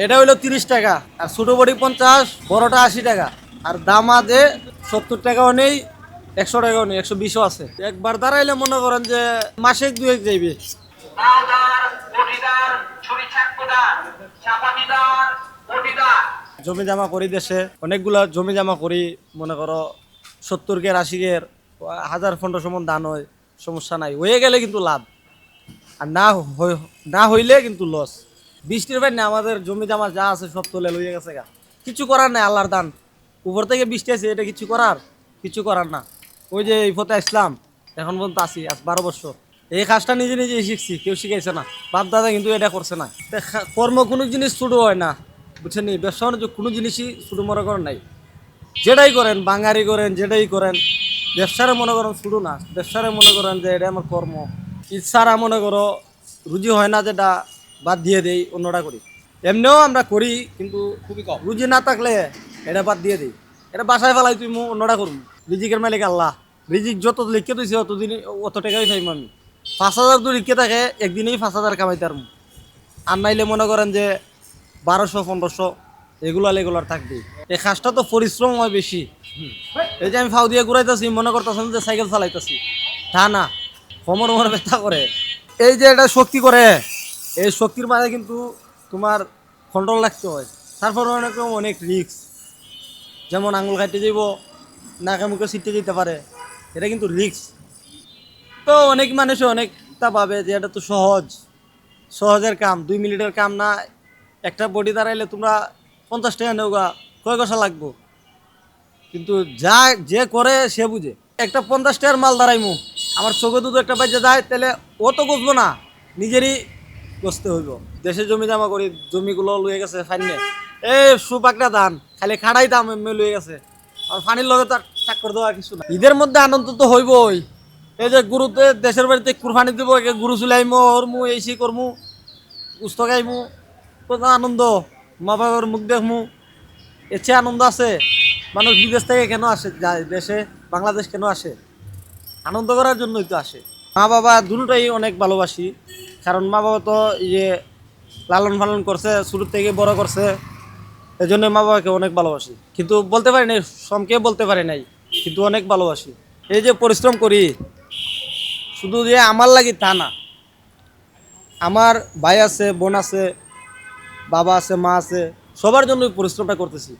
এটা হইলো 30 টাকা, আর ছোট বড়ি 50, বড়টা 80 টাকা। আর দামাদে 70 টাকাও নেই, 100 টাকাও নেই, 120ও আছে। একবার দাঁড়াইলে মনে করেন যে মাসে দুয়েক যাইবে। জমি জমা করি দেশে, অনেকগুলা জমি জমা করি। মনে করো 70 গের 80 গের 1000-1500 মন ধান হয়, সমস্যা নাই, হয়ে গেলে কিন্তু লাভ। আর না হইলে কিন্তু লস। বৃষ্টির পানি আমাদের জমি জামা যা আছে সব তোলে লইয়ে গেছে গা। কিছু করার নাই, আল্লাহর দান। উপর থেকে বৃষ্টি আছে, এটা কিছু করার না। ওই যে এই পথে আসলাম, এখন পর্যন্ত আছি, আজ 12 বছর। এই কাজটা নিজে নিজেই শিখছি, কেউ শিখাইছে না। বাপ দাদা কিন্তু এটা করছে না। কর্ম কোনো জিনিস ছোটো হয় না, বুঝছেন নি? ব্যবসা বাণিজ্য কোনো জিনিসই ছোটো মনে করেন নাই। যেটাই করেন, বাঙালি করেন, যেটাই করেন, ব্যবসারে মনে করেন শুরু না। ব্যবসারে মনে করেন যে এটা আমার কর্ম। ইচ্ছারা মনে করো রুজি হয় না যেটা, বাদ দিয়ে দেই, অন্যটা করি। এমনিও আমরা করি, কিন্তু খুবই কম। রুজি না থাকলে এটা বাদ দিয়ে দিই। এটা বাসায় ফেলাই তুই অন্যটা করুন। রিজিকের মালিক আল্লাহ। রিজিক যত লিখে দিয়েছে অতদিন অত টাকাই পাইম আমি। 5,000 তো লিখে থাকে, একদিনেই 5,000 কামাইতে পারবো। আর নাইলে মনে করেন যে 1200-1500 এগুলার থাকবে। এই কাজটা তো পরিশ্রম হয় বেশি। এই যে আমি ফাউ দিয়ে ঘুরাইতেছি, মনে করতেছেন যে সাইকেল চালাইতেছি, তা না। কোমর ব্যথা করে। এই যে এটা শক্তি করে, এই শক্তির মাঝে কিন্তু তোমার কন্ট্রোল রাখতে হয়। তারপর অনেক রিস্ক। যেমন আঙুল কাটতে যাইব, নাকে মুখে ছিটতে যেতে পারে, এটা কিন্তু রিস্ক। তো অনেক মানুষে অনেকটা ভাবে যে এটা তো সহজের কাম, 2 মিনিটের কাম না। একটা বডি দাঁড়াইলে তোমরা 50 টাকা নেওগা, কয় ঘষা লাগবো। কিন্তু যে করে সে বুঝে। একটা 50 টাকার মাল দাঁড়াইমু, আমার চোখে দুধ একটা বাজে যায়, তাহলে ও তো গছবো না, নিজেরই গছতে হইব। দেশে জমি জমা করি, জমিগুলো লুয়ে গেছে ফাইনে। এই সুপাকটা ধান খালি খাড়াই দাম এমনি লুয়ে গেছে। আর ফানির লগে তো চাক্কর দেওয়া কিছু না। ঈদের মধ্যে আনন্দ তো হইবই। এই যে গুরুতে দেশের বাড়িতে কুরবানি দিব, গুরু চুলাইমু, হরমু, এই করমু, উস্ত খাইমু, কত আনন্দ। মা বাবার মুখ দেখমু, এর চেয়ে আনন্দ আছে? মানুষ বিদেশ থেকে কেন আসে, যায় দেশে, বাংলাদেশ কেন আসে? আনন্দ করার জন্যই তো আসে। মা বাবা দুটোটাই অনেক ভালোবাসি। কারণ মা বাবা তো ইয়ে লালন পালন করছে, শুরু থেকে বড় করছে। এই জন্য মা বাবাকে অনেক ভালোবাসি। কিন্তু বলতে পারি নাই, সমকে বলতে পারি নাই, কিন্তু অনেক ভালোবাসি। এই যে পরিশ্রম করি, শুধু যে আমার লাগি তা না। আমার ভাই আছে, বোন আছে, বাবা আছে, মা আছে, সবার জন্যই পরিশ্রমটা করতেছি।